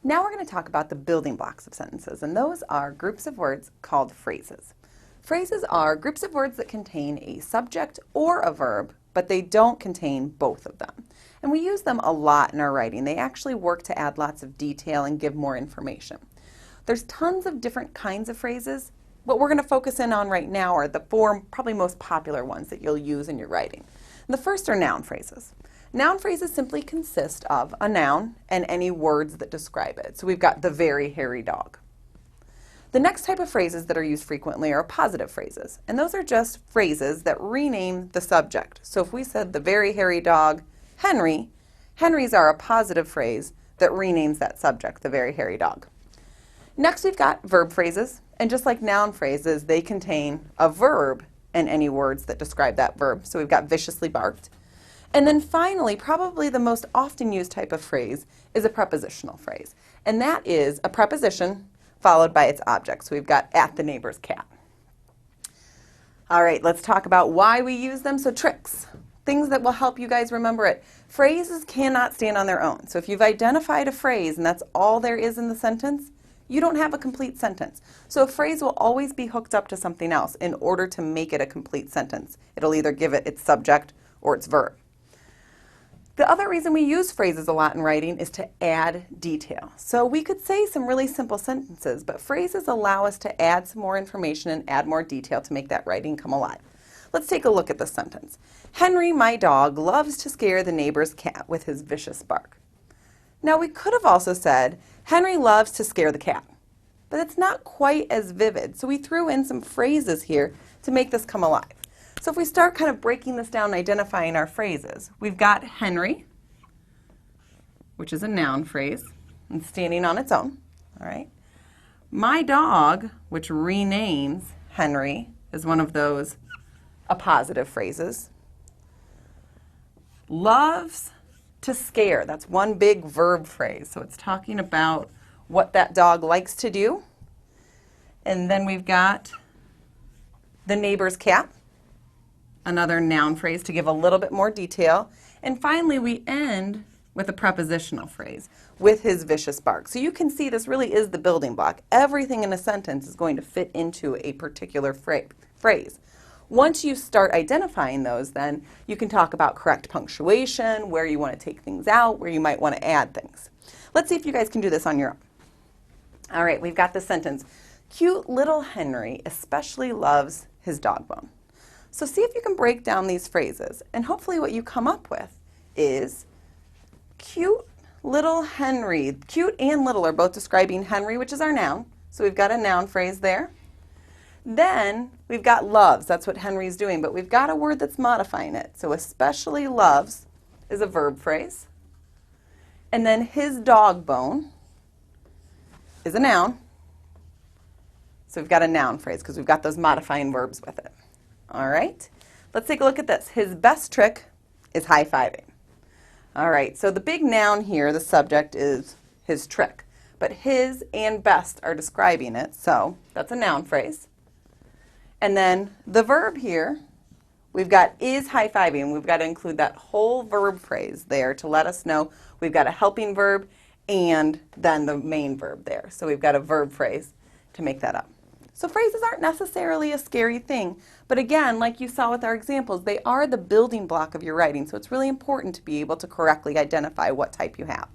Now we're going to talk about the building blocks of sentences, and those are groups of words called phrases. Phrases are groups of words that contain a subject or a verb, but they don't contain both of them. And we use them a lot in our writing. They actually work to add lots of detail and give more information. There's tons of different kinds of phrases. What we're going to focus in on right now are the four probably most popular ones that you'll use in your writing. And the first are noun phrases. Noun phrases simply consist of a noun and any words that describe it. So we've got the very hairy dog. The next type of phrases that are used frequently are positive phrases, and those are just phrases that rename the subject. So if we said the very hairy dog, Henry, Henry's are a positive phrase that renames that subject, the very hairy dog. Next we've got verb phrases, and just like noun phrases, they contain a verb and any words that describe that verb. So we've got viciously barked. And then finally, probably the most often used type of phrase is a prepositional phrase. And that is a preposition followed by its object. So we've got at the neighbor's cat. All right, let's talk about why we use them. So tricks, things that will help you guys remember it. Phrases cannot stand on their own. So if you've identified a phrase and that's all there is in the sentence, you don't have a complete sentence. So a phrase will always be hooked up to something else in order to make it a complete sentence. It'll either give it its subject or its verb. The other reason we use phrases a lot in writing is to add detail. So we could say some really simple sentences, but phrases allow us to add some more information and add more detail to make that writing come alive. Let's take a look at this sentence. Henry, my dog, loves to scare the neighbor's cat with his vicious bark. Now we could have also said, Henry loves to scare the cat, but it's not quite as vivid. So we threw in some phrases here to make this come alive. So if we start kind of breaking this down and identifying our phrases, we've got Henry, which is a noun phrase and standing on its own. All right. My dog, which renames Henry, is one of those a positive phrases. Loves to scare, that's one big verb phrase. So it's talking about what that dog likes to do. And then we've got the neighbor's cat, another noun phrase to give a little bit more detail. And finally, we end with a prepositional phrase, with his vicious bark. So you can see this really is the building block. Everything in a sentence is going to fit into a particular phrase. Once you start identifying those, then you can talk about correct punctuation, where you want to take things out, where you might want to add things. Let's see if you guys can do this on your own. All right, we've got the sentence, cute little Henry especially loves his dog bone. So see if you can break down these phrases, and hopefully what you come up with is cute little Henry. Cute and little are both describing Henry, which is our noun. So we've got a noun phrase there. Then we've got loves. That's what Henry's doing, but we've got a word that's modifying it. So especially loves is a verb phrase. And then his dog bone is a noun. So we've got a noun phrase because we've got those modifying verbs with it. All right, let's take a look at this. His best trick is high-fiving. All right, so the big noun here, the subject, is his trick. But his and best are describing it, so that's a noun phrase. And then the verb here, we've got is high-fiving. We've got to include that whole verb phrase there to let us know we've got a helping verb and then the main verb there. So we've got a verb phrase to make that up. So phrases aren't necessarily a scary thing, but again, like you saw with our examples, they are the building block of your writing, so it's really important to be able to correctly identify what type you have.